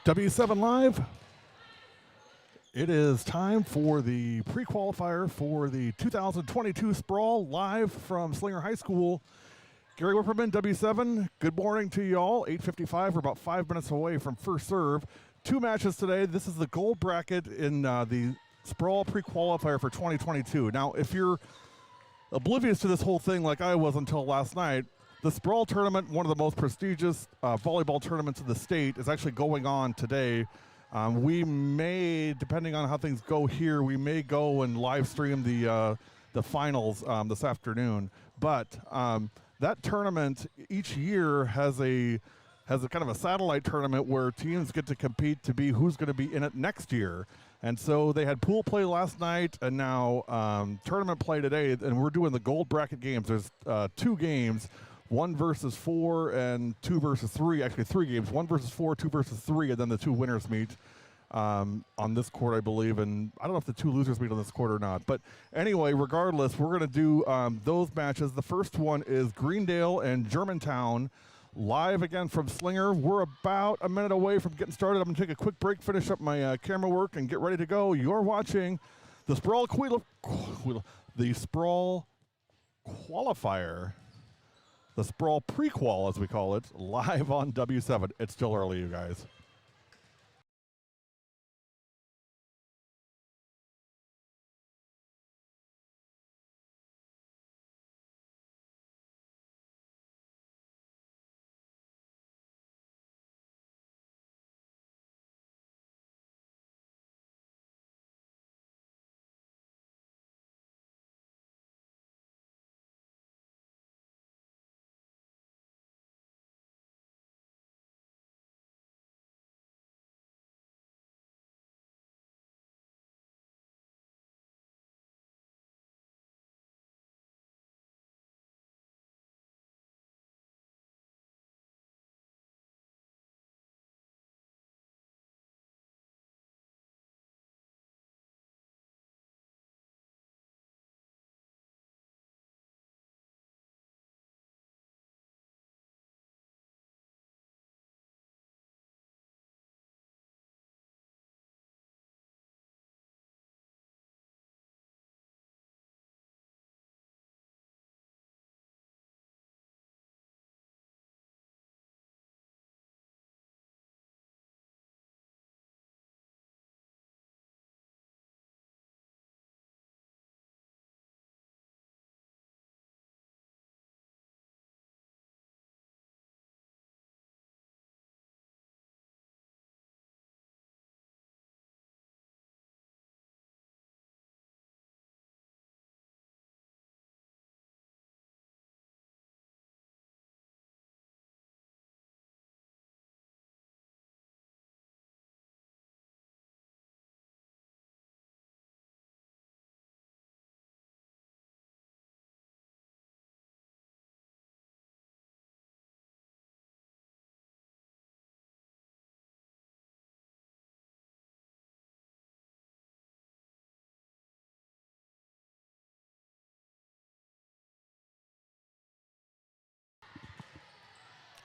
W7 Live. It is time for the pre-qualifier for the 2022 Sprawl live from Slinger High School. Gary Whipperman, W7, good morning to you all. 8:55, we're about 5 minutes away from first serve. 2 matches today. This is the gold bracket in the Sprawl pre-qualifier for 2022. Now, if you're oblivious to this whole thing like I was until last night, the Sprawl tournament, one of the most prestigious volleyball tournaments in the state, is actually going on today. We may, depending on how things go here, we may go and live stream the finals this afternoon. But that tournament each year has a kind of a satellite tournament where teams get to compete to be who's going to be in it next year. And so they had pool play last night and now tournament play today, and we're doing the gold bracket games. There's 2 games, 1 versus 4 and 2 versus 3, actually 3 games, 1 versus 4, 2 versus 3, and then the 2 winners meet on this court, I believe. And I don't know if the 2 losers meet on this court or not. But anyway, regardless, we're going to do those matches. The first one is Greendale and Germantown, live again from Slinger. We're about a minute away from getting started. I'm going to take a quick break, finish up my camera work, and get ready to go. You're watching the Sprawl Sprawl qualifier, the Sprawl prequal, as we call it, live on W7. It's still early, you guys.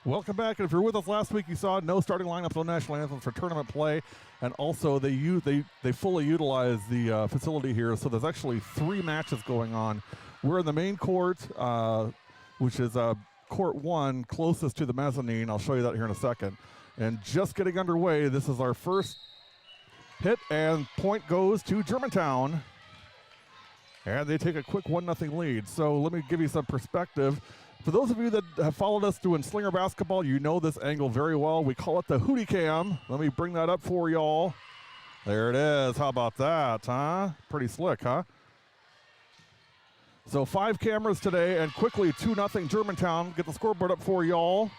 Welcome back, and if you're with us last week, you saw no starting lineups, no national anthems for tournament play, and also they fully utilize the facility here, so there's actually 3 matches going on. We're in the main court, which is court 1, closest to the mezzanine. I'll show you that here in a second. And just getting underway, this is our first hit, and point goes to Germantown, and they take a quick 1-0 lead. So let me give you some perspective. For those of you that have followed us doing Slinger basketball, you know this angle very well. We call it the Hootie Cam. Let me bring that up for y'all. There it is. How about that, huh? Pretty slick, huh? So 5 cameras today, and quickly 2-0 Germantown. Get the scoreboard up for y'all.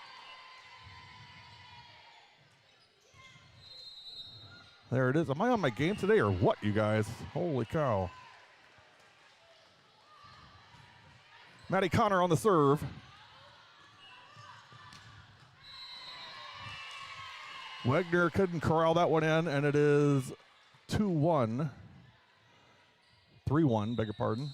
There it is. Am I on my game today or what, you guys? Holy cow. Maddie Connor on the serve. Wegner couldn't corral that one in, and it is 2-1. 3-1, beg your pardon.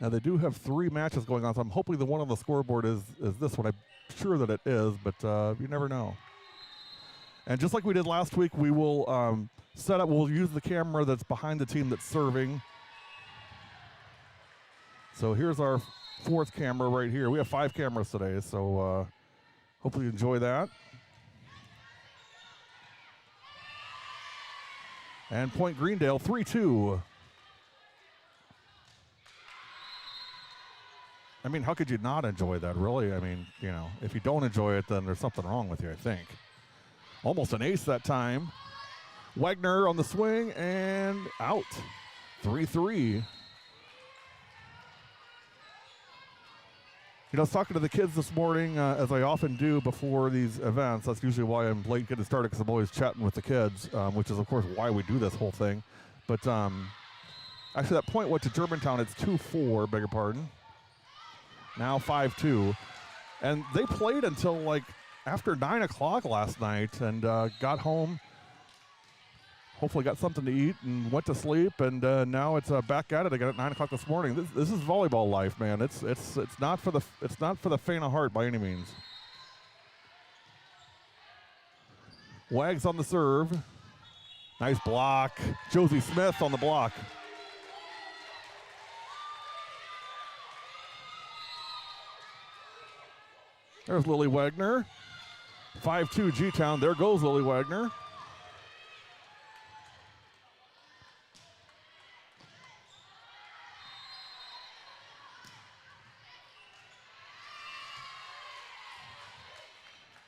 Now they do have 3 matches going on, so I'm hoping the one on the scoreboard is this one. I'm sure that it is, but you never know. And just like we did last week, we will set up, we'll use the camera that's behind the team that's serving. So here's our 4th camera right here. We have 5 cameras today, so hopefully you enjoy that. And Point Greendale, 3-2. I mean, how could you not enjoy that, really? I mean, you know, if you don't enjoy it, then there's something wrong with you, I think. Almost an ace that time. Wagner on the swing and out. 3-3. You know, I was talking to the kids this morning, as I often do before these events. That's usually why I'm late getting started, because I'm always chatting with the kids, which is, of course, why we do this whole thing. But actually, that point went to Germantown. It's 2-4, beg your pardon. Now 5-2. And they played until, like, after 9 o'clock last night and got home. Hopefully got something to eat and went to sleep, and now it's back at it again at 9 o'clock this morning. This is volleyball life, man. It's not for the faint of heart by any means. Wags on the serve. Nice block. Josie Smith on the block. There's Lily Wagner. 5-2 G-Town. There goes Lily Wagner.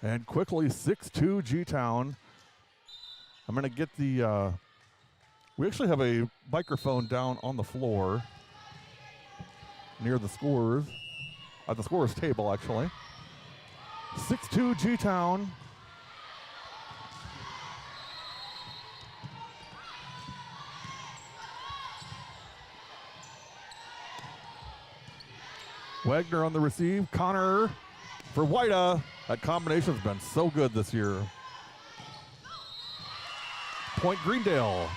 And quickly, 6-2 G-Town. I'm going to get the, we actually have a microphone down on the floor near the scorers, at the scorers table, actually. 6-2 G-Town. Wagner on the receive. Connor for Whita. That combination's been so good this year. Point Greendale.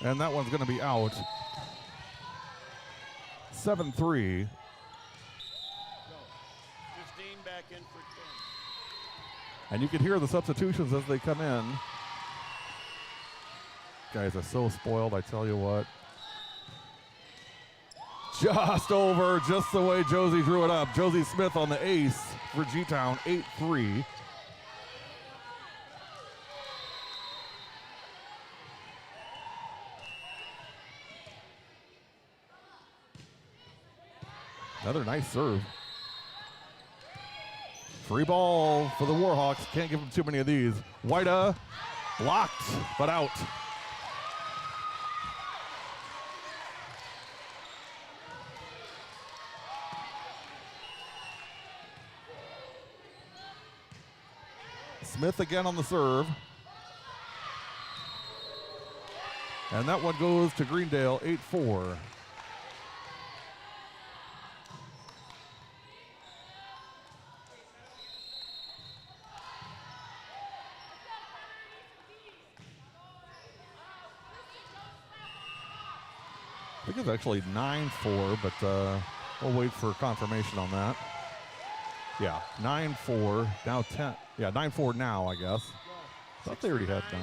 And that one's going to be out. 7-3. 15 back in for 10. And you can hear the substitutions as they come in. Guys are so spoiled, I tell you what. Just over, just the way Josie drew it up. Josie Smith on the ace for G-Town, 8-3. Another nice serve. Free ball for the Warhawks. Can't give them too many of these. Whita blocked, but out. Smith again on the serve. And that one goes to Greendale, 8-4. I think it's actually 9-4, but we'll wait for confirmation on that. Yeah, 9-4, now 10. Yeah, 9-4 now, I guess. I thought they already had 9.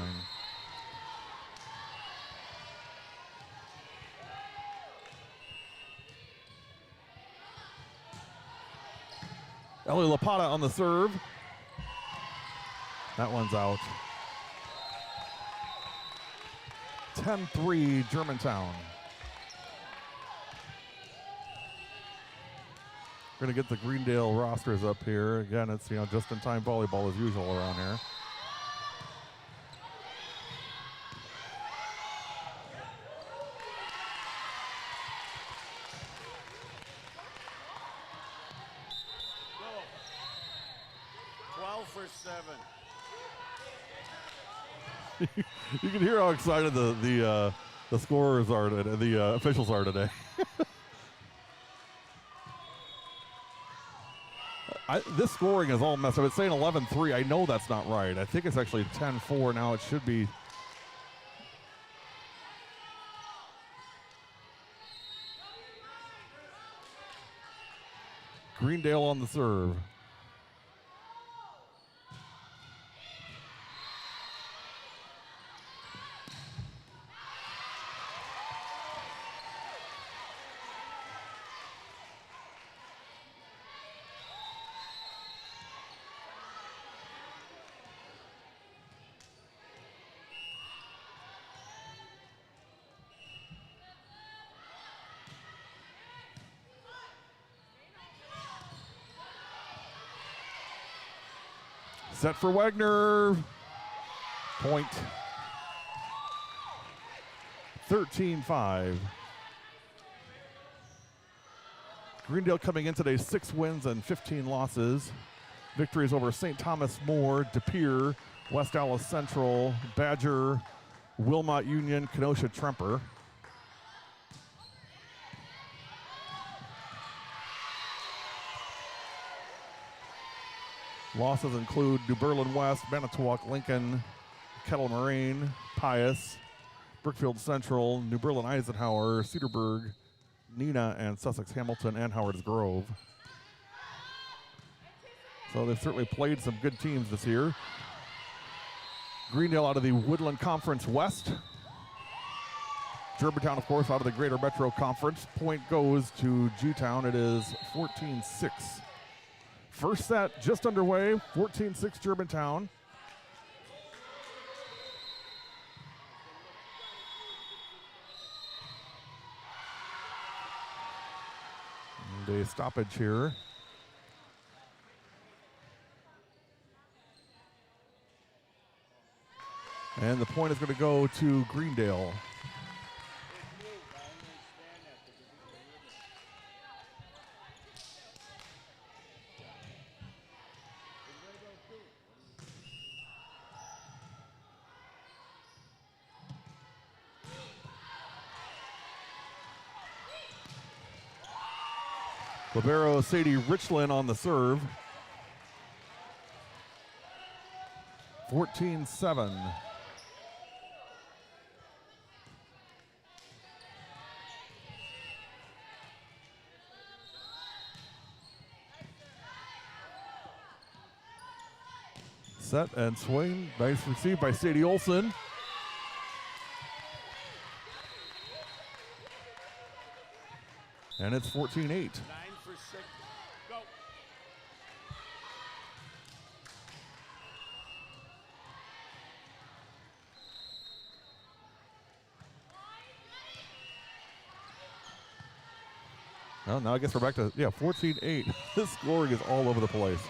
Ellie Lapata on the serve. That one's out. 10-3 Germantown. We're going to get the Greendale rosters up here. Again, it's, just-in-time volleyball as usual around here. Go. 12 for 7. You can hear how excited the scorers are, the officials are today. This scoring is all messed up. It's saying 11-3. I know that's not right. I think it's actually 10-4 now. It should be. Greendale on the serve. Set for Wagner. Point. 13-5. Greendale coming in today 6 wins and 15 losses. Victories over St. Thomas More, De Pere, West Dallas Central, Badger, Wilmot Union, Kenosha Tremper. Losses include New Berlin West, Manitowoc, Lincoln, Kettle Moraine, Pius, Brookfield Central, New Berlin Eisenhower, Cedarburg, Neenah, and Sussex Hamilton, and Howard's Grove. So they've certainly played some good teams this year. Greendale out of the Woodland Conference West. Germantown, of course, out of the Greater Metro Conference. Point goes to G-Town. It is 14-6. First set just underway, 14-6 Germantown. And a stoppage here. And the point is going to go to Greendale. Libero Sadie Richland on the serve. 14-7. Set and swing. Nice receive by Sadie Olson. And it's 14-8. 9 for 6. Go. Well, now I guess we're back to, 14-8. This scoring is all over the place.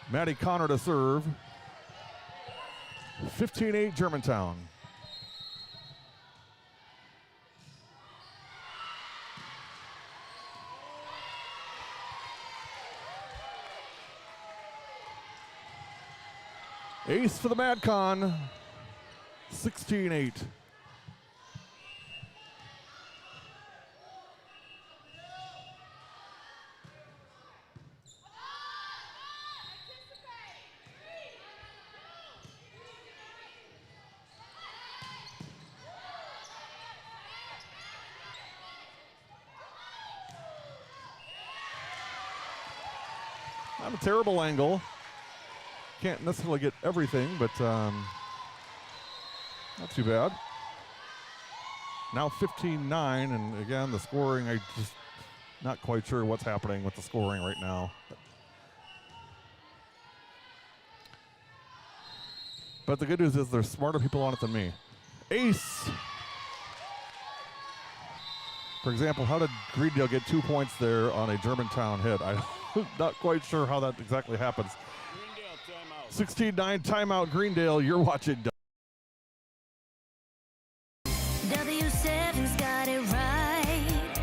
Maddie Connor to serve. 15-8 Germantown. Ace for the MadCon. 16-8. Not a terrible angle. Can't necessarily get everything, but not too bad. Now 15-9, and again, the scoring, I just not quite sure what's happening with the scoring right now. But the good news is there's smarter people on it than me. Ace! For example, how did Greendale get 2 points there on a Germantown hit? I'm not quite sure how that exactly happens. 16-9 timeout Greendale. You're watching. W7's got it right.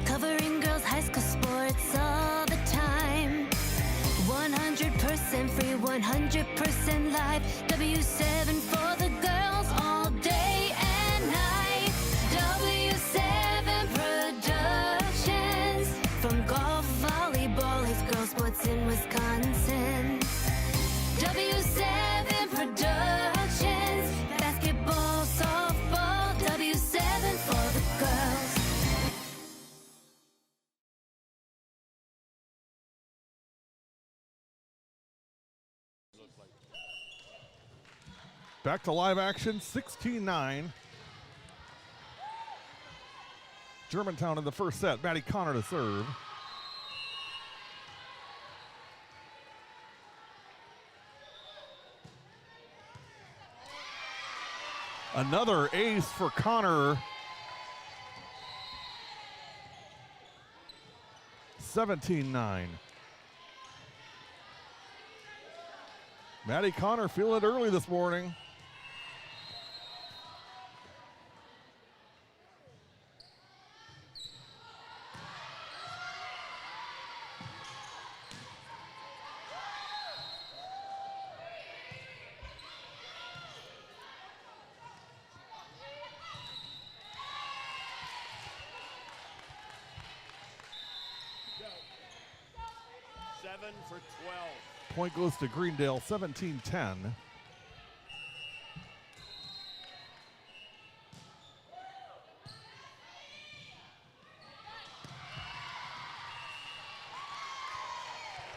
Covering girls' high school sports all the time. 100% free, 100% live. W7 for the girls all Back to live action, 16-9. Germantown in the first set. Maddie Connor to serve. Another ace for Connor. 17-9. Maddie Connor feeling it early this morning. Seven for 12. Point goes to Greendale, 17-10.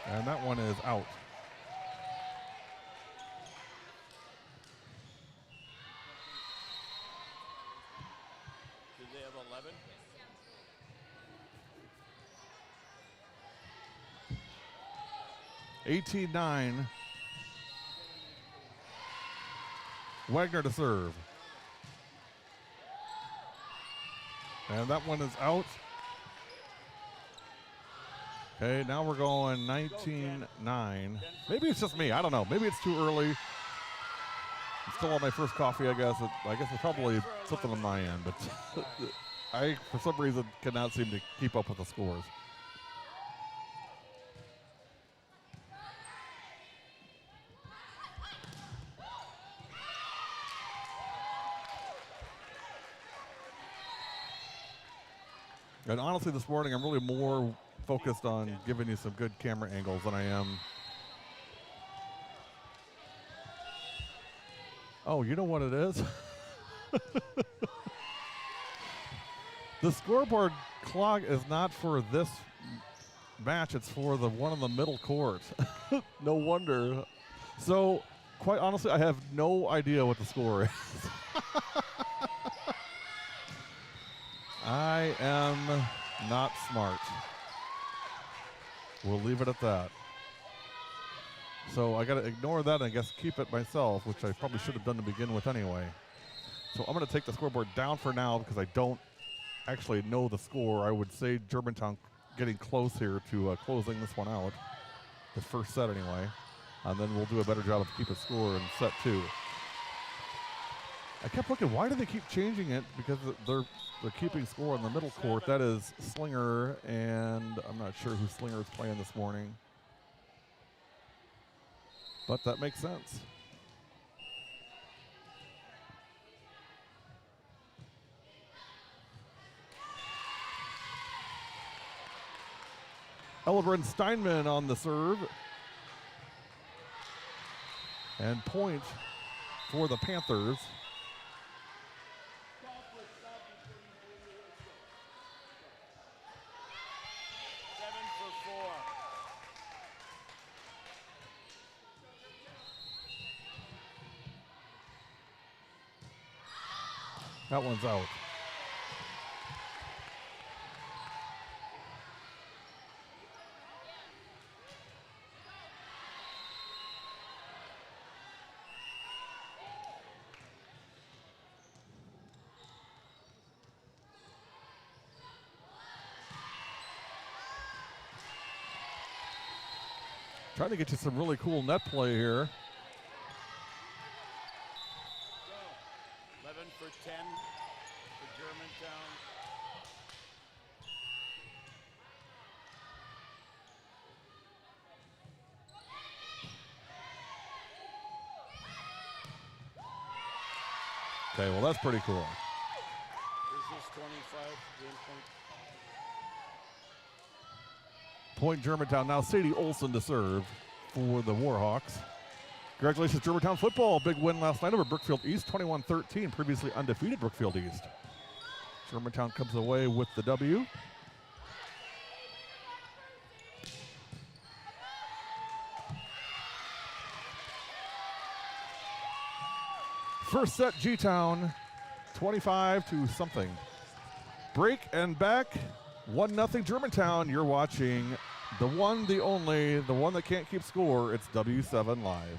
And that one is out. Do they have 11? Yes. 18-9. Wagner to serve. And that one is out. Okay, now we're going 19-9. Maybe it's just me. I don't know. Maybe it's too early. I'm still on my first coffee, I guess. I guess it's probably something on my end. But I, for some reason, cannot seem to keep up with the scores. And honestly, this morning, I'm really more focused on giving you some good camera angles than I am. Oh, you know what it is? The scoreboard clock is not for this match. It's for the one in the middle court. No wonder. So, quite honestly, I have no idea what the score is. I am not smart. We'll leave it at that. So I got to ignore that and I guess keep it myself, which I probably should have done to begin with anyway. So I'm going to take the scoreboard down for now because I don't actually know the score. I would say Germantown getting close here to closing this one out, the first set anyway. And then we'll do a better job of keeping score in set two. I kept looking, why do they keep changing it? Because they're keeping score in the middle court. That is Slinger, and I'm not sure who Slinger is playing this morning. But that makes sense. Ellebrand Steinman on the serve. And point for the Panthers. That one's out. Trying to get you some really cool net play here. 11 for 10 for Germantown. Okay, well, that's pretty cool. Is this 25 game point? Point Germantown. Now Sadie Olson to serve for the Warhawks. Congratulations, Germantown football. Big win last night over Brookfield East, 21-13. Previously undefeated Brookfield East. Germantown comes away with the W. First set, G-Town, 25 to something. Break and back, 1-0 Germantown. You're watching the one, the only, the one that can't keep score. It's W7 Live.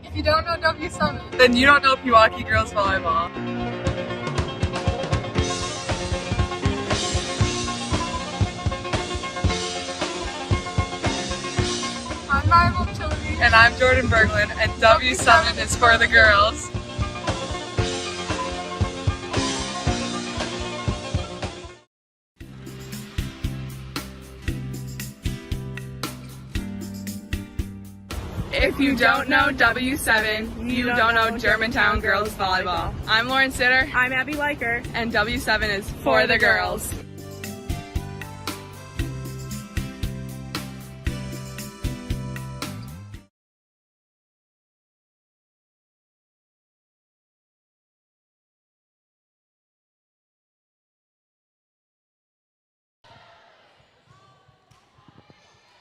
If you don't know W7, then you don't know Pewaukee girls volleyball. I'm Marvel Chilby. And I'm Jordan Berglund, and W7 is for the girls. If you don't know W7, you don't know Germantown girls volleyball. I'm Lauren Sitter. I'm Abby Liker. And W7 is for the girls.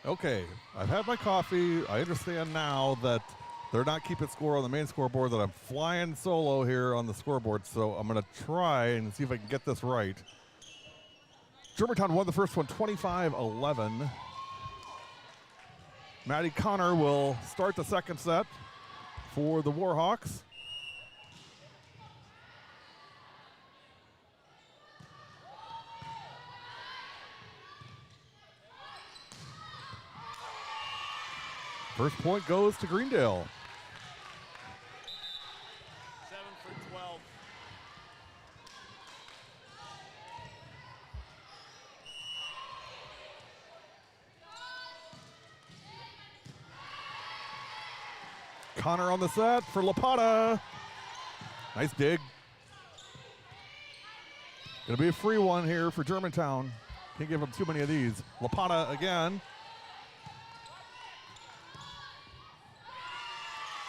Okay, I've had my coffee. I understand now that they're not keeping score on the main scoreboard, that I'm flying solo here on the scoreboard, so I'm going to try and see if I can get this right. Germantown won the first one 25-11. Maddie Connor will start the second set for the Warhawks. First point goes to Greendale. 7 for 12. Connor on the set for Lapata. Nice dig. Gonna be a free one here for Germantown. Can't give them too many of these. Lapata again.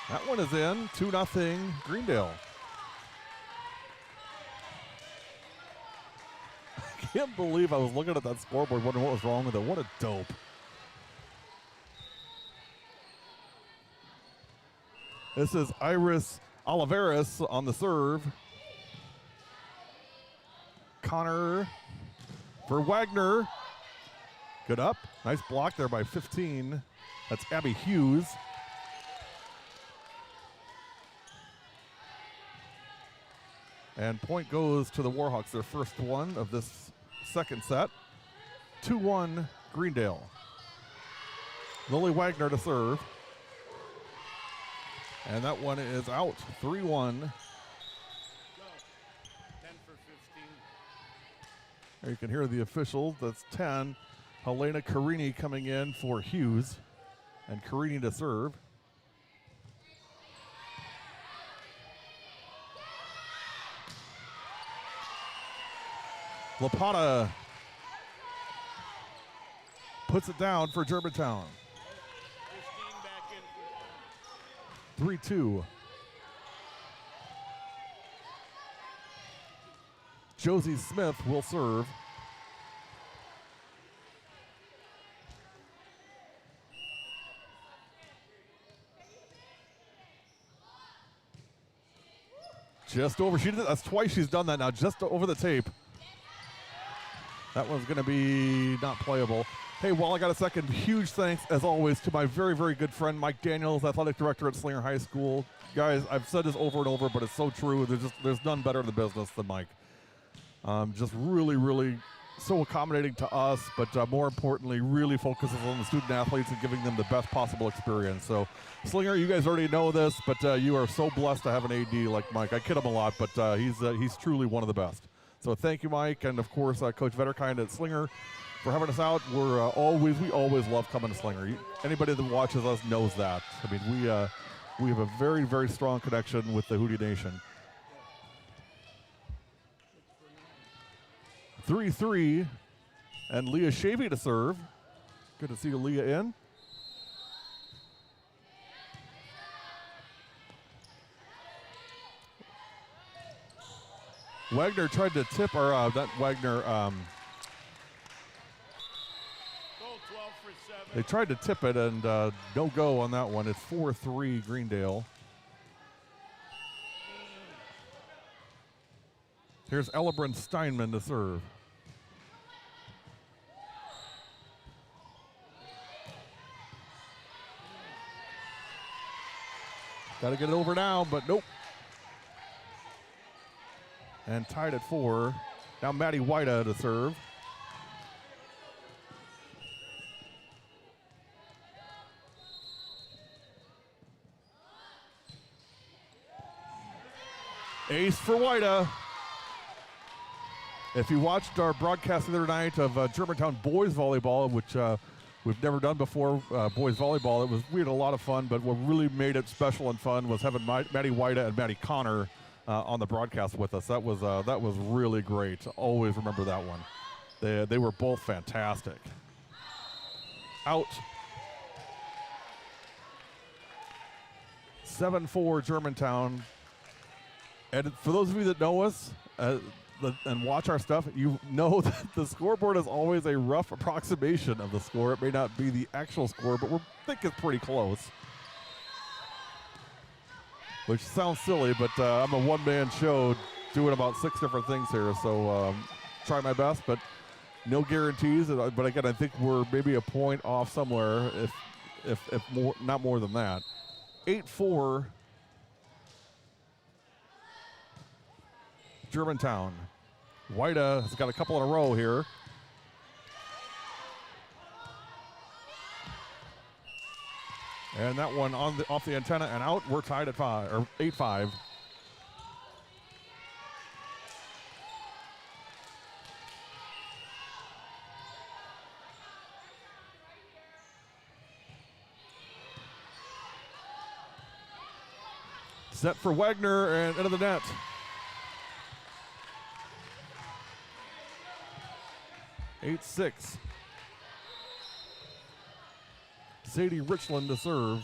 That one is in, 2-0 Greendale. I can't believe I was looking at that scoreboard wondering what was wrong with it. What a dope. This is Iris Oliveras on the serve. Connor for Wagner. Good up. Nice block there by 15. That's Abby Hughes. And point goes to the Warhawks, their first one of this second set. 2-1 Greendale. Lily Wagner to serve. And that one is out, 3-1. There you can hear the officials. That's 10. Helena Carini coming in for Hughes. And Carini to serve. Lapata puts it down for Germantown. 3-2. Josie Smith will serve. Just over. That's twice she's done that now, just over the tape. That one's going to be not playable. Hey, while I got a second, huge thanks, as always, to my very, very good friend, Mike Daniels, athletic director at Slinger High School. Guys, I've said this over and over, but it's so true. There's none better in the business than Mike. Just really, really so accommodating to us, but more importantly, really focuses on the student athletes and giving them the best possible experience. So, Slinger, you guys already know this, but you are so blessed to have an AD like Mike. I kid him a lot, but he's truly one of the best. So thank you, Mike, and of course, Coach Vetterkind at Slinger for having us out. We always love coming to Slinger. Anybody that watches us knows that. I mean, we have a very, very strong connection with the Hootie Nation. 3-3, and Leah Shavy to serve. Good to see Leah in. Wagner tried to tip, or not Wagner. They tried to tip it, and no go on that one. It's 4-3 Greendale. Here's Ellebrin Steinman to serve. Got to get it over now, but nope. And tied at 4. Now Maddie Whita to serve. Ace for Whita. If you watched our broadcast the other night of Germantown boys volleyball, which we've never done before, boys volleyball, we had a lot of fun, but what really made it special and fun was having Maddie Whita and Maddie Connor on the broadcast with us. That was really great. Always remember that one. They were both fantastic. Out. 7-4 Germantown. And for those of you that know us and watch our stuff, you know that the scoreboard is always a rough approximation of the score. It may not be the actual score, but we think it's pretty close. Which sounds silly, but I'm a one-man show doing about 6 different things here, so try my best, but no guarantees. But again, I think we're maybe a point off somewhere, if more, not more than that. 8-4 Germantown. Whita has got a couple in a row here. And that one off the antenna and out. We're tied at 5 or 8-5. Set for Wagner and into the net. Eight, 6. Sadie Richland to serve.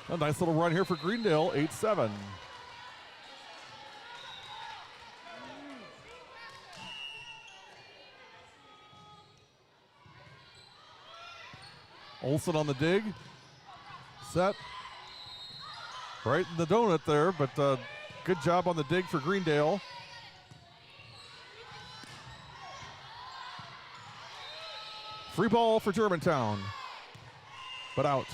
A nice little run here for Greendale, 8-7. Olsen on the dig. Set. Right in the donut there, but good job on the dig for Greendale. Free ball for Germantown, but out.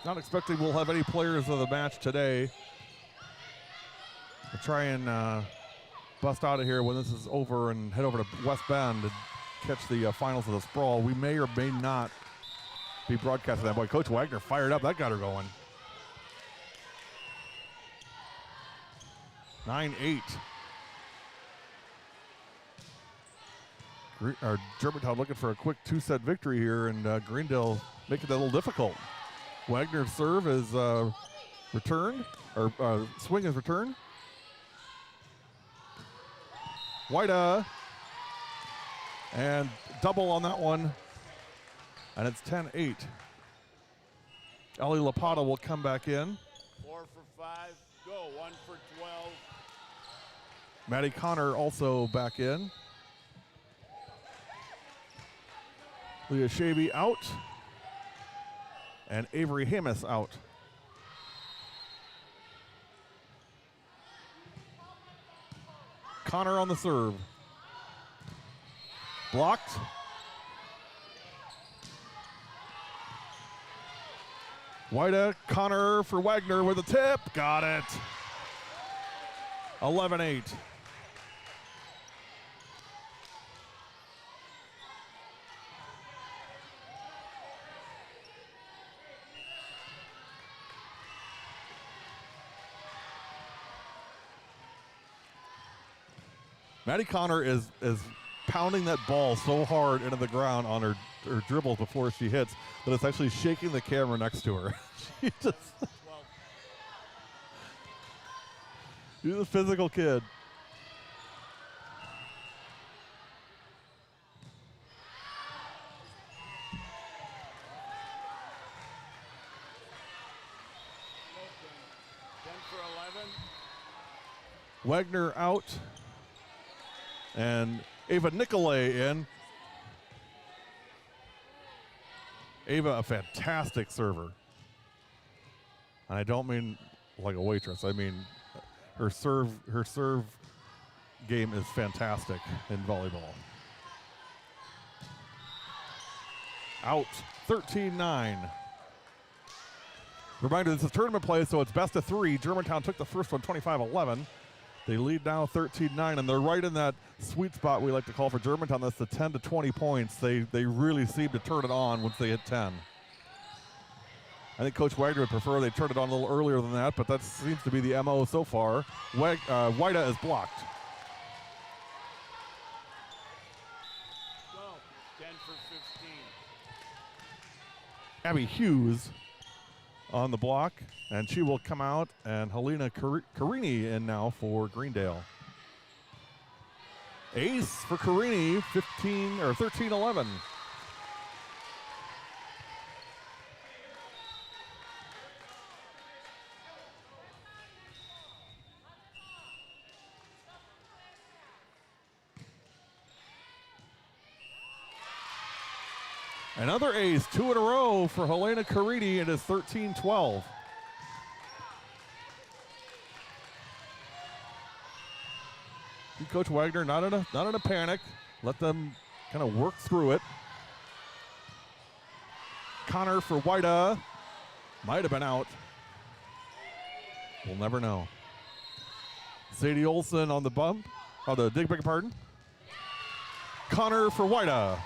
Not expecting we'll have any players of the match today. We'll try and bust out of here when this is over and head over to West Bend to catch the finals of the Sprawl. We may or may not be broadcasting that. Boy, Coach Wagner fired up. That got her going. 9-8. Germantown looking for a quick two-set victory here, and Greendale making that a little difficult. Wagner's serve is returned, or swing is returned. White and double on that one, and it's 10-8. Ellie Lapata will come back in. 4 for 5, go, 1 for 12. Maddie Connor also back in. Leah Shaby out. And Avery Hamas out. Connor on the serve. Blocked. White Connor for Wagner with a tip. Got it. 11-8. Maddie Connor is pounding that ball so hard into the ground on her dribbles before she hits that it's actually shaking the camera next to her. She's a physical kid. Wagner out. And Ava Nicolay in. Ava, a fantastic server. And I don't mean like a waitress. I mean her serve game is fantastic in volleyball. Out, 13-9. Reminder, this is tournament play, so it's best of 3. Germantown took the first one 25-11. They lead now 13-9, and they're right in that sweet spot we like to call for Germantown. That's the 10 to 20 points. They really seem to turn it on once they hit 10. I think Coach Wagner would prefer they turn it on a little earlier than that, but that seems to be the MO so far. Whitea is blocked. Go. 10 for 15. Abby Hughes on the block, and she will come out, and Helena Carini in now for Greendale. Ace for Carini, 13-11. Another ace, 2 in a row for Helena Carini. It is 13-12. Coach Wagner not in a panic. Let them kind of work through it. Connor for Whitea. Might have been out. We'll never know. Sadie Olson on the bump. Oh, the dig, beg your pardon. Connor for Whitea.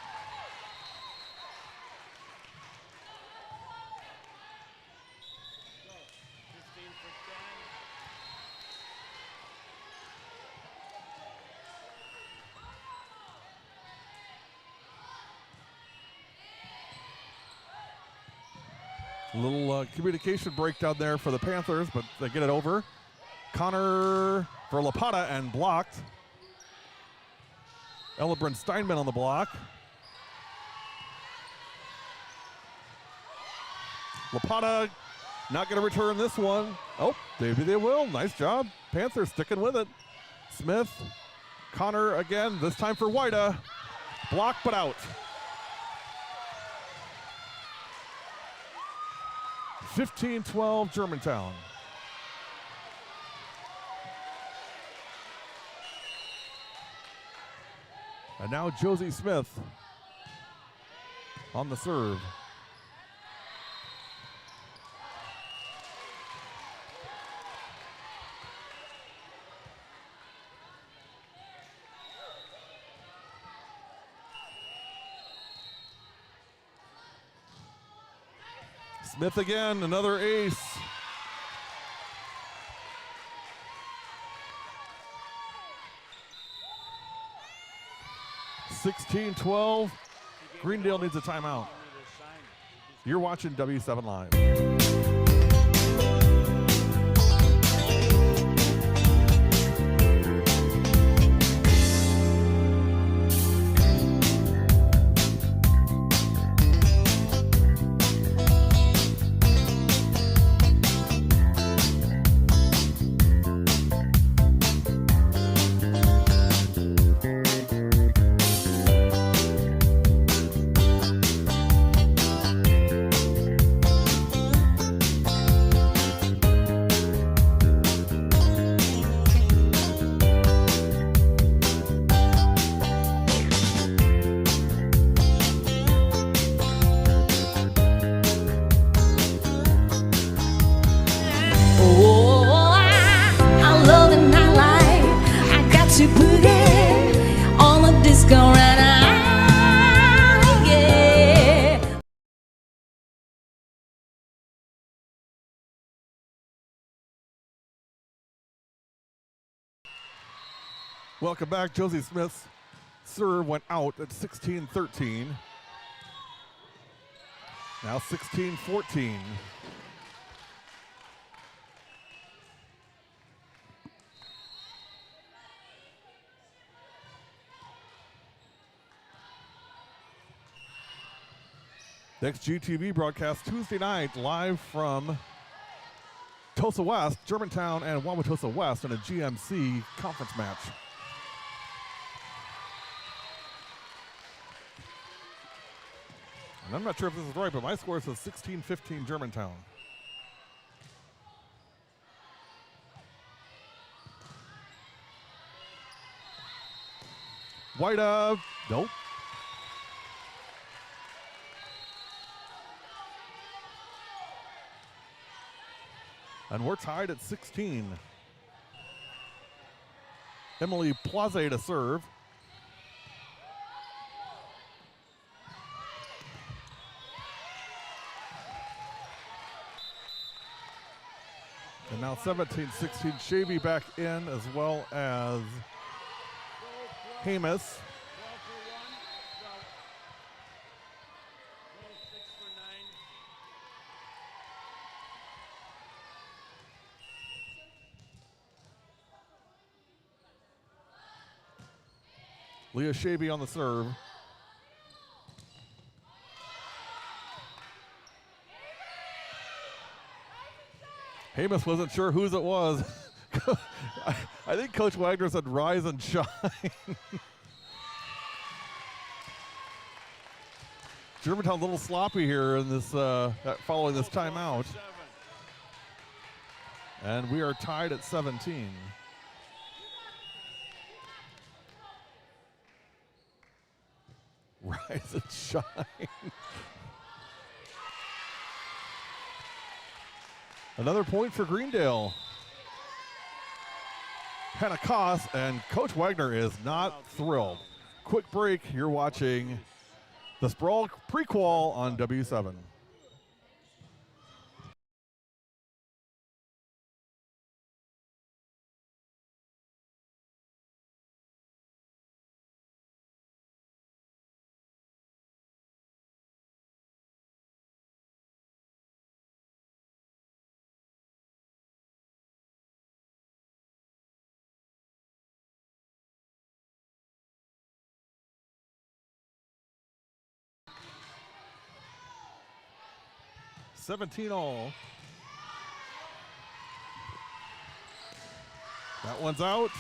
Little communication breakdown there for the Panthers, but they get it over. Connor for Lapata and blocked. Ella Bryn Steinman on the block. Lapata not going to return this one. Oh, maybe they will. Nice job. Panthers sticking with it. Smith, Connor again, this time for Whitea. Block, but out. 15-12 Germantown. And now Josie Smith on the serve. Smith again, another ace. (16-12). Greendale needs a timeout. You're watching W7 Live. Welcome back. Josie Smith's serve went out at 16-13. Now 16-14. Next GTV broadcast Tuesday night live from Tosa West, Germantown and Wauwatosa West in a GMC conference match. And I'm not sure if this is right, but my score says 16-15 Germantown. White nope. And we're tied at 16. Emily Plaze to serve. And now 17-16, Shavy back in as well as Hamas. Leah Shavy on the serve. Hamas wasn't sure whose it was. I think Coach Wagner said rise and shine. Germantown a little sloppy here in this following this timeout. And we are tied at 17. Rise and shine. Another point for Greendale. Hannah Koss, and Coach Wagner is not thrilled. Quick break. You're watching the Sprawl Prequal on W7. $17-all. That one's out.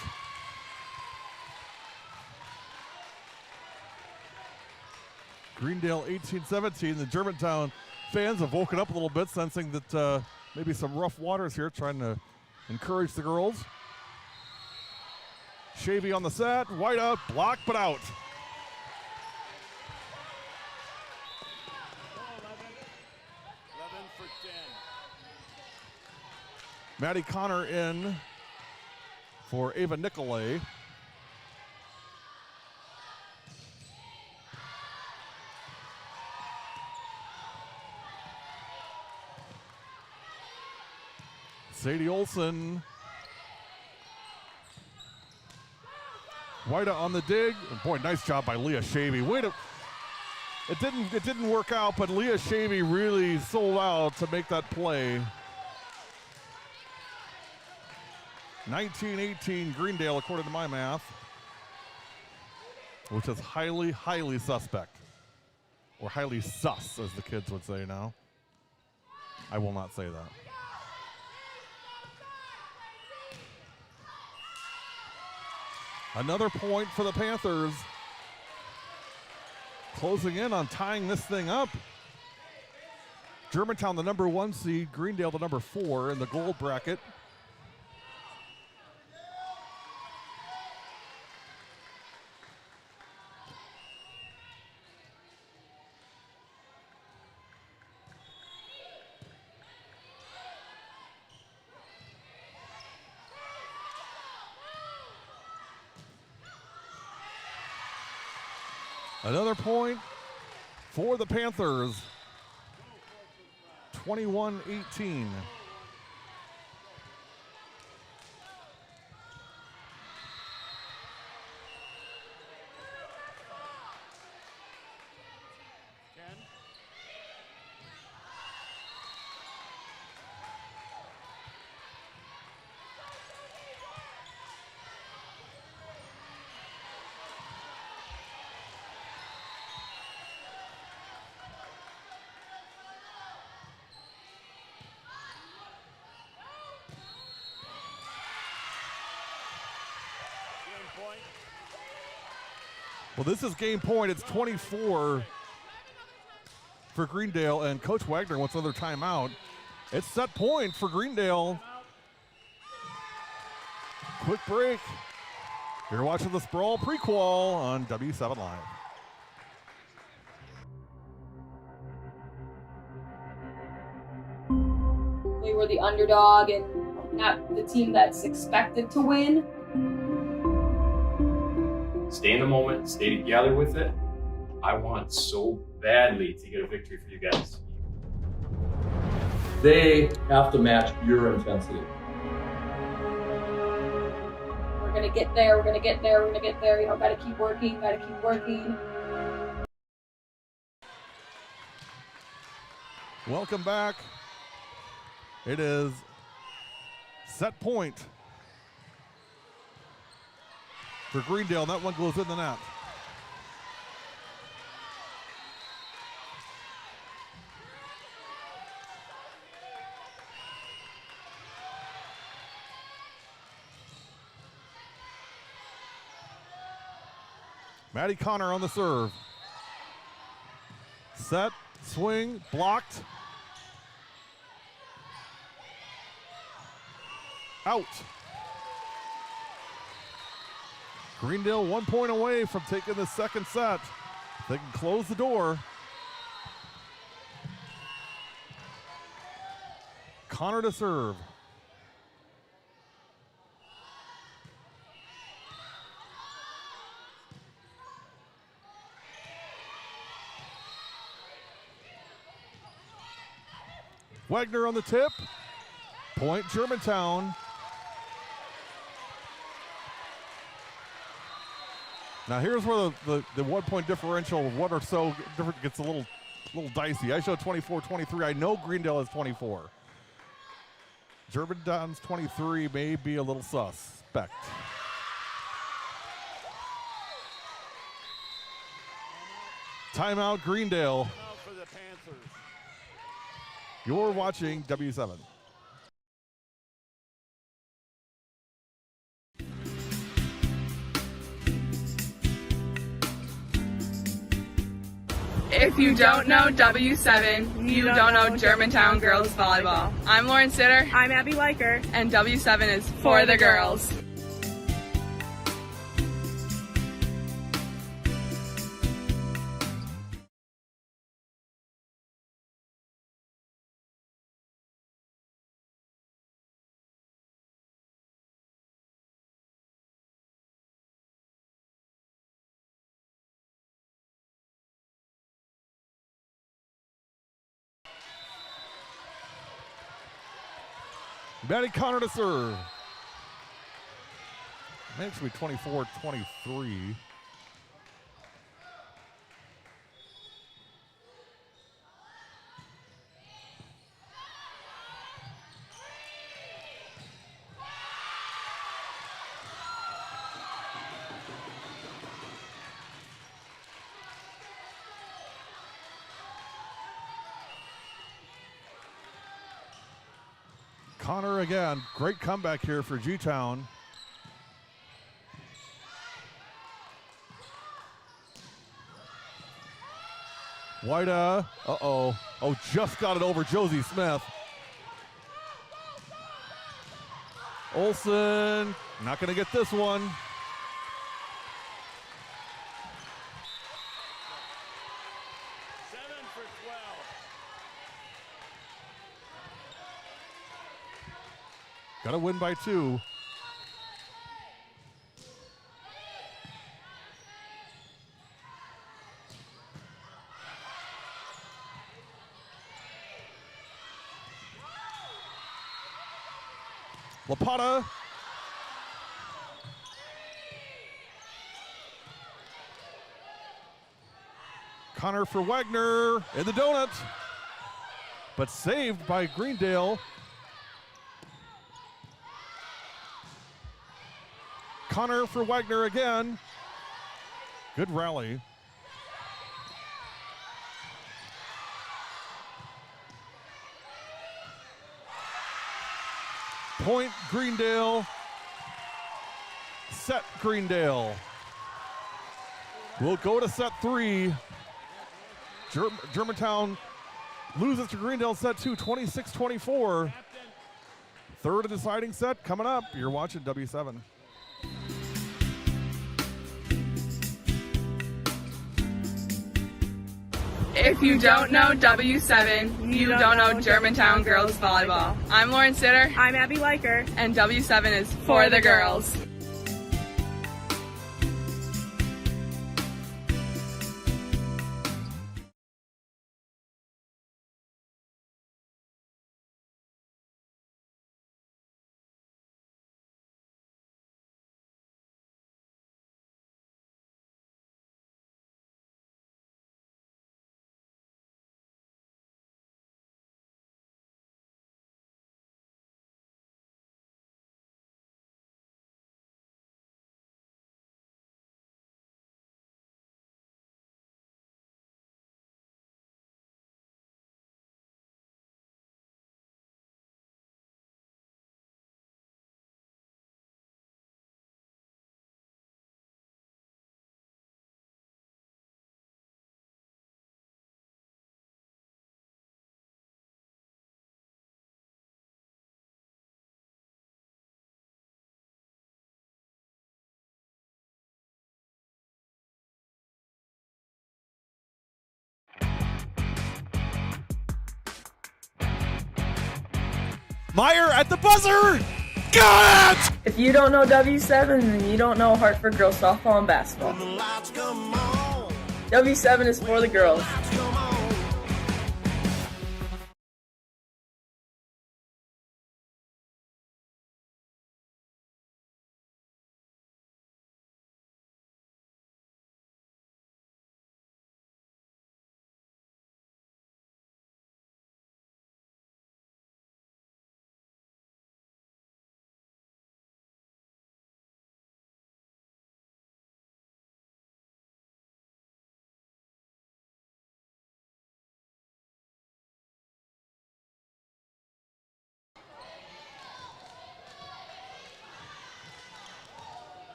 Greendale 18-17. The Germantown fans have woken up a little bit, sensing that maybe some rough waters here, trying to encourage the girls. Shavy on the set, White out, blocked but out. Maddie Connor in for Ava Nicolay. Sadie Olson. White on the dig. And boy, nice job by Leah Shavy. It didn't work out, but Leah Shavy really sold out to make that play. 19-18 Greendale, according to my math, which is highly, highly suspect, or highly sus, as the kids would say now. I will not say that. Another point for the Panthers. Closing in on tying this thing up. Germantown, the number 1 seed, Greendale, the number 4 in the gold bracket. Another point for the Panthers. 21-18. Well, this is game point. It's 24 for Greendale, and Coach Wagner wants another timeout. It's set point for Greendale. Quick break. You're watching the Sprawl Prequal on W7 Live. We were the underdog and not the team that's expected to win. Stay in the moment, stay together with it. I want so badly to get a victory for you guys. They have to match your intensity. We're gonna get there, we're gonna get there, we're gonna get there. You know, gotta keep working, gotta keep working. Welcome back. It is set point for Greendale. That one goes in the net. Maddie Connor on the serve. Set, swing, blocked. Out. Greendale 1 point away from taking the second set. They can close the door. Connor to serve. Wagner on the tip. Point Germantown. Now here's where the 1 point differential, one or so different, gets a little dicey. I showed 24-23. I know Greendale has 24. Germantown's 23 may be a little suspect. Timeout Greendale. For the Panthers. You're watching W7. If you don't know W7, you don't know Germantown girls volleyball. I'm Lauren Sitter. I'm Abby Weicker. And W7 is for the girls. Maddie Connor to serve. I think it should be 24-23. Connor again, great comeback here for G-Town. White, oh, just got it over Josie Smith. Olsen, not gonna get this one. Got to win by 2. Lapata. Connor for Wagner in the donut, but saved by Greendale. Connor for Wagner again. Good rally. Point Greendale. Set Greendale. We'll go to set 3. Germantown loses to Greendale set 2, 26-24. Third and deciding set coming up. You're watching W7. If you don't know W7, you don't know Germantown girls volleyball. I'm Lauren Sitter. I'm Abby Liker. And W7 is for the girls. Meyer at the buzzer! Got it! If you don't know W7, then you don't know Hartford girls softball and basketball. W7 is for the girls.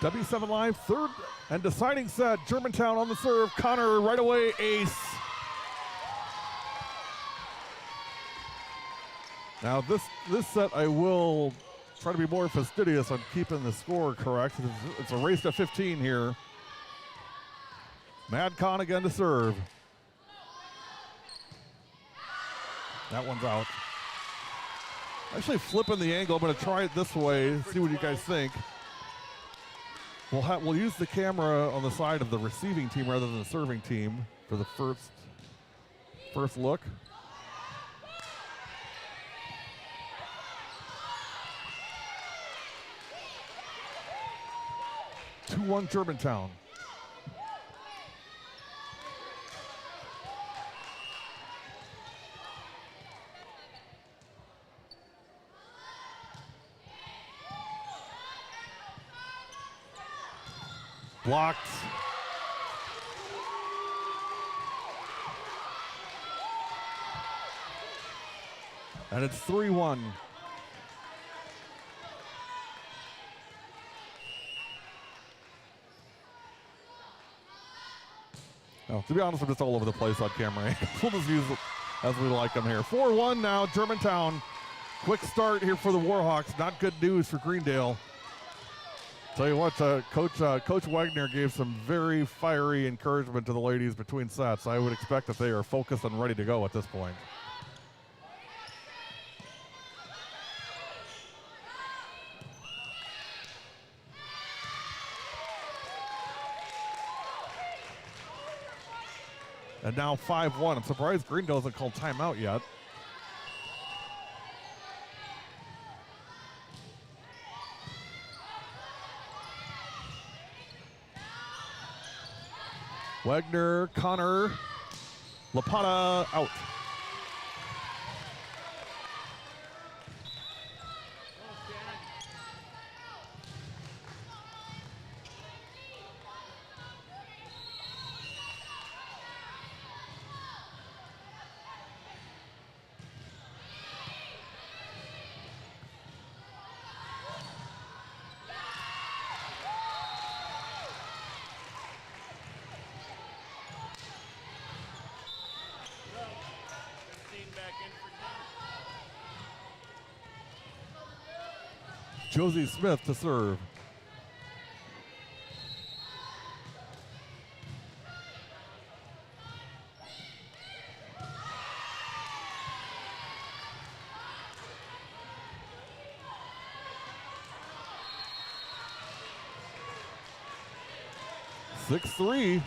W7 Live, third and deciding set. Germantown on the serve. Connor right away, ace. Now this set I will try to be more fastidious on keeping the score correct. It's a race to 15 here. Mad Con again to serve. That one's out. Actually flipping the angle. I'm going to try it this way, see what you guys think. We'll use the camera on the side of the receiving team rather than the serving team for the first First look. Two 2-1 Germantown. Blocked. And it's 3-1. Oh, to be honest, I'm just all over the place on camera. We'll just use it as we like them here. 4-1 now, Germantown. Quick start here for the Warhawks. Not good news for Greendale. Tell you what, Coach Wagner gave some very fiery encouragement to the ladies between sets. I would expect that they are focused and ready to go at this point. And now 5-1. I'm surprised Greendale hasn't called timeout yet. Wagner, Connor, Lapata out. Josie Smith to serve. Six, 6-3.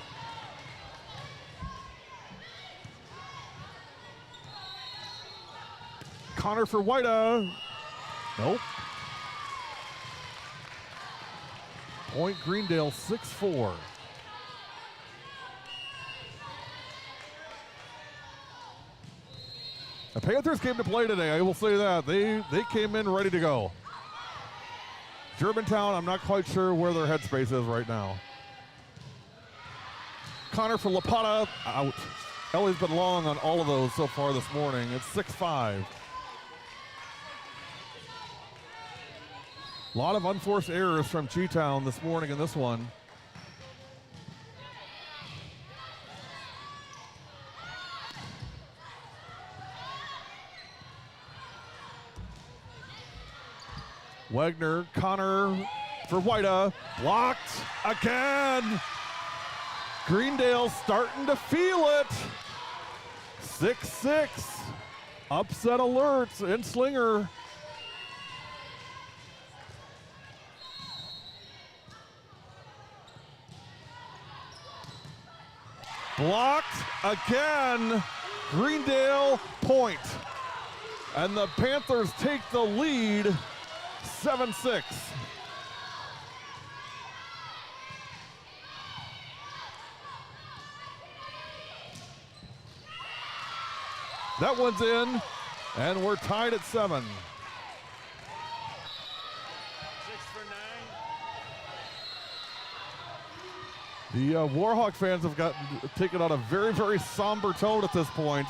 Connor for Whita. Nope. Point Greendale 6-4. The Panthers came to play today, I will say that. They came in ready to go. Germantown, I'm not quite sure where their headspace is right now. Connor for Lapata, out. Ellie's been long on all of those so far this morning. It's 6-5. A lot of unforced errors from G-Town this morning in this one. Wagner, Connor for Whita, blocked again. Greendale starting to feel it. 6-6. Upset alerts in Slinger. Blocked again. Greendale point. And the Panthers take the lead 7-6. That one's in, and we're tied at 7. 6 for 9. The Warhawk fans have taken on a very, very somber tone at this point.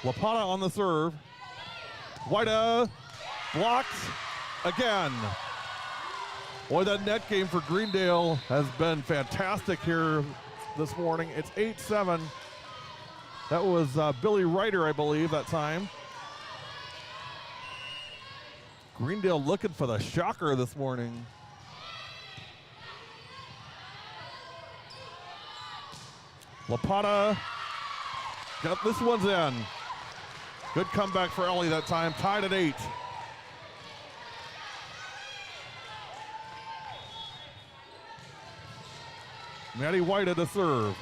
Lapata on the serve. Whita blocked again. Boy, that net game for Greendale has been fantastic here this morning. It's 8-7. That was Billy Ryder, I believe, that time. Greendale looking for the shocker this morning. Lapata, got this one's in. Good comeback for Ellie that time, tied at 8. Maddie White at the serve.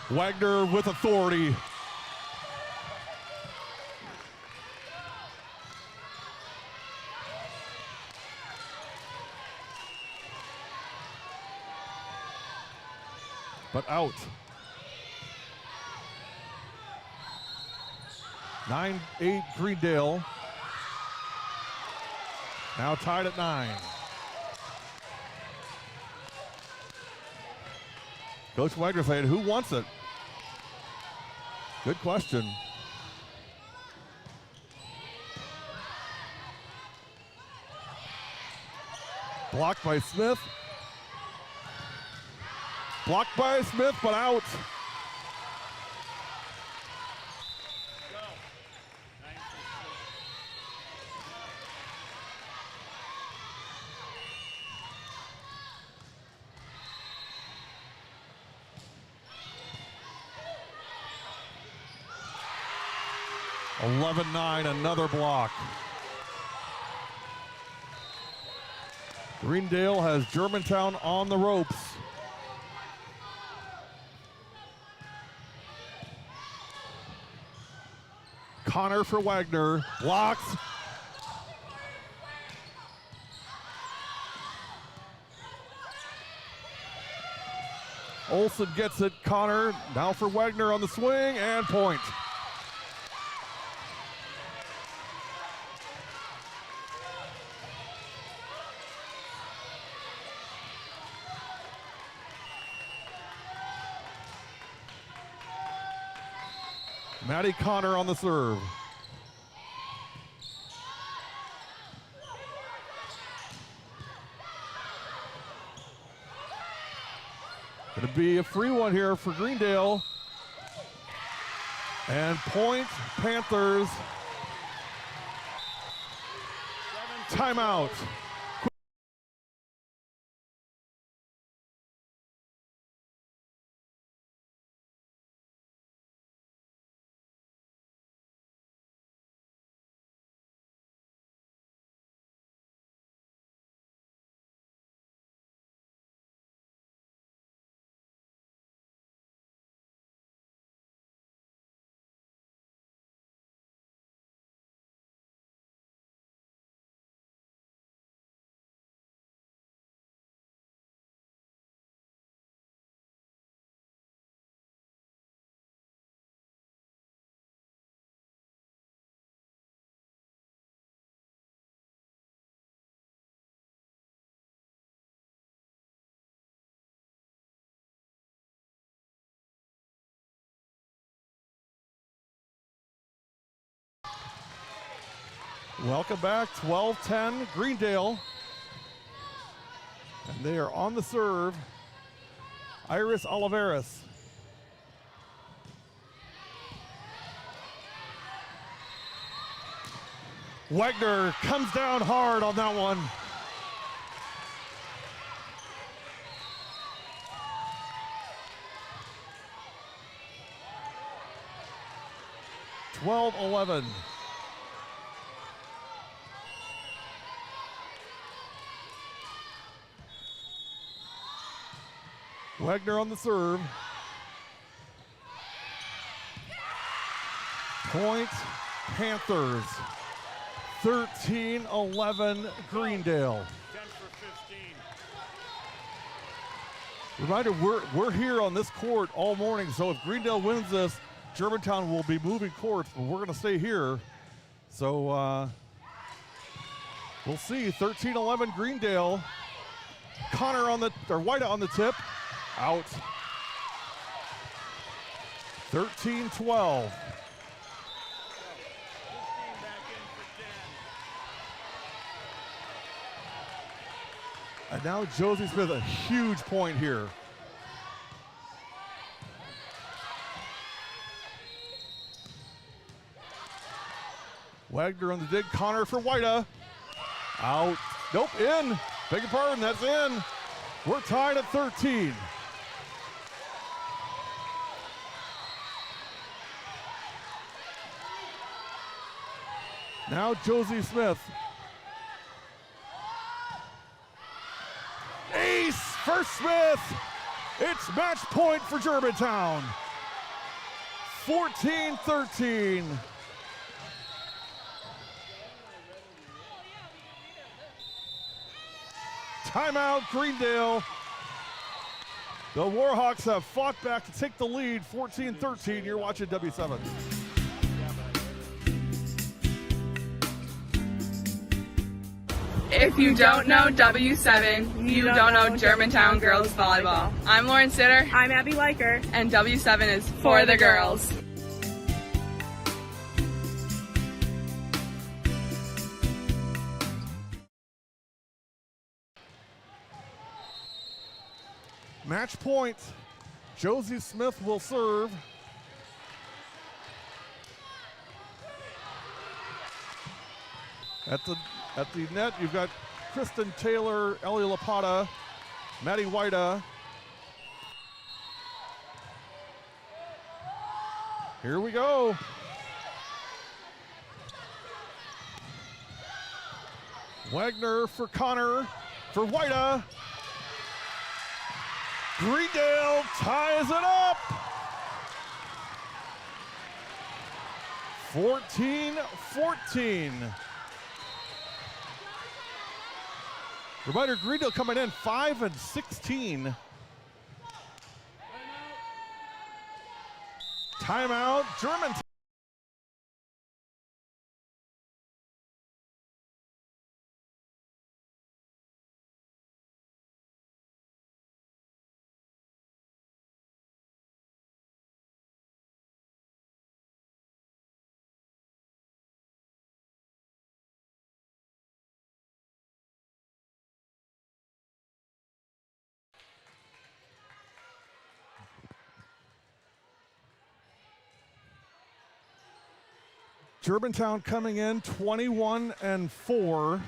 Wagner with authority. But out. 9-8 Greendale. Now tied at 9. Coach Wagner saying, who wants it? Good question. Blocked by Smith. Blocked by Smith, but out. Go. 9 for 11-9, another block. Greendale has Germantown on the ropes. Connor for Wagner, blocks. Olsen gets it, Connor, now for Wagner on the swing, and point. Maddie Connor on the serve. Gonna be a free one here for Greendale. And point, Panthers. Timeout. Welcome back, 12-10 Greendale. And they are on the serve. Iris Oliveras. Wagner comes down hard on that one. (12-11). Wagner on the serve. Point, Panthers. 13-11 Greendale. 10 for 15. Reminder, we're here on this court all morning, so if Greendale wins this, Germantown will be moving courts, but we're going to stay here. So we'll see. 13-11 Greendale. Connor on the, or White on the tip. Out. 13-12. 15 back in for 10. And now Josie Smith, a huge point here. Wagner on the dig, Connor for White. Out. Nope, in. Beg your pardon, that's in. We're tied at 13. Now Josie Smith. Ace for Smith. It's match point for Germantown. 14-13. Timeout, Greendale. The Warhawks have fought back to take the lead, 14-13. You're watching W7. If you don't know W7, you don't know Germantown girls volleyball. I'm Lauren Sitter. I'm Abby Liker. And W7 is for the girls. Match point. Josie Smith will serve. At the net, you've got Kristen Taylor, Ellie Lapata, Maddie Whita. Here we go. Wagner for Connor, for Whita. Greendale ties it up. 14-14. Reminder, Greendale coming in 5-16. Timeout, Germantown. Germantown coming in 21-4.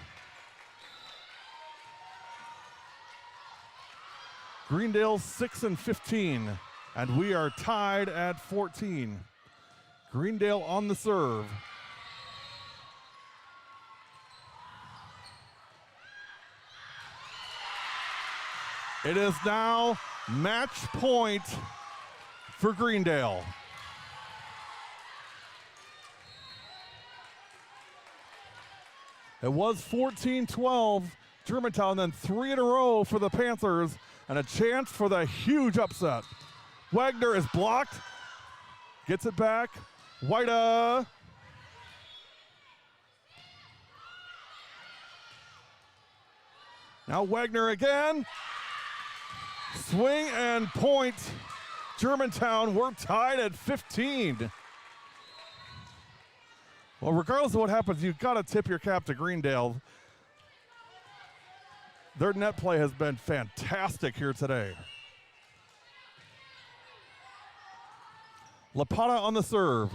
Greendale 6-15, and we are tied at 14. Greendale on the serve. It is now match point for Greendale. It was 14-12, Germantown, then 3 in a row for the Panthers, and a chance for the huge upset. Wagner is blocked, gets it back, Whita. Now Wagner again. Swing and point. Germantown, we're tied at 15. Well, regardless of what happens, you've got to tip your cap to Greendale. Their net play has been fantastic here today. Lapata on the serve.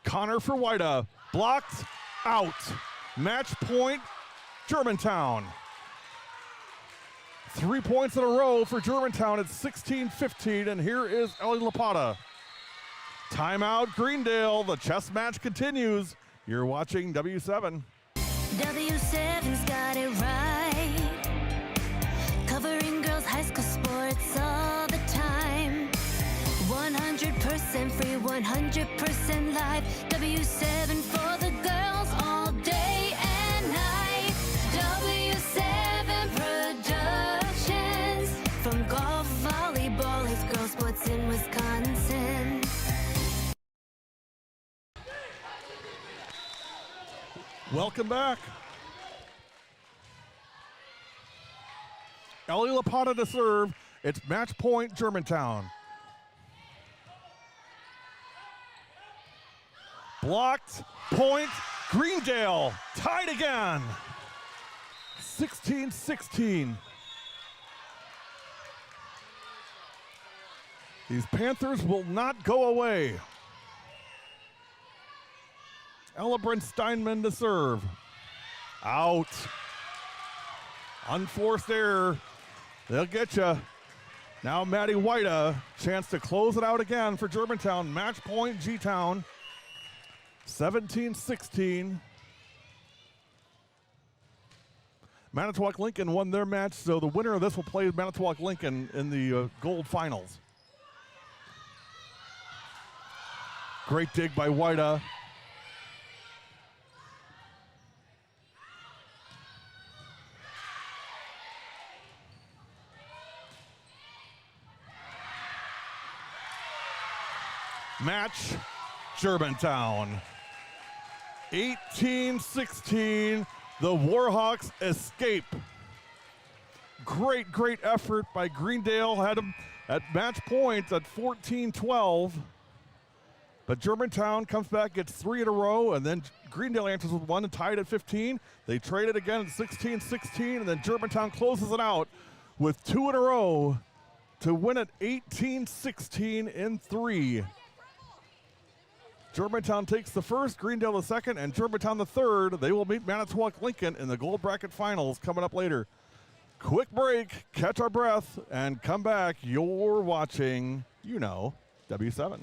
Connor for Whita. Blocked, out. Match point, Germantown. 3 points in a row for Germantown at 16-15, and here is Ellie Lapata. Timeout, Greendale. The chess match continues. You're watching W7. W7's got it right. Covering girls' high school sports all the time. 100% free, 100% live. W7 for the girls all day and night. W7 Productions. From golf, volleyball, it's girls' sports in Wisconsin. Welcome back. Ellie Lapata to serve. It's match point, Germantown. Blocked, point, Greendale, tied again. 16-16. These Panthers will not go away. Ella Steinman to serve. Out. Unforced error. They'll get you. Now Maddie White, chance to close it out again for Germantown. Match point G-Town. 17-16. Manitowoc Lincoln won their match, so the winner of this will play Manitowoc Lincoln in the gold finals. Great dig by White. Match Germantown. 18-16. The Warhawks escape. Great effort by Greendale. Had them at match point at 14-12. But Germantown comes back, gets 3 in a row, and then Greendale answers with 1 and tied at 15. They trade it again at 16-16, and then Germantown closes it out with 2 in a row to win it 18-16 in 3. Germantown takes the first, Greendale the second, and Germantown the third. They will meet Manitowoc Lincoln in the gold bracket finals coming up later. Quick break, catch our breath, and come back. You're watching, W7.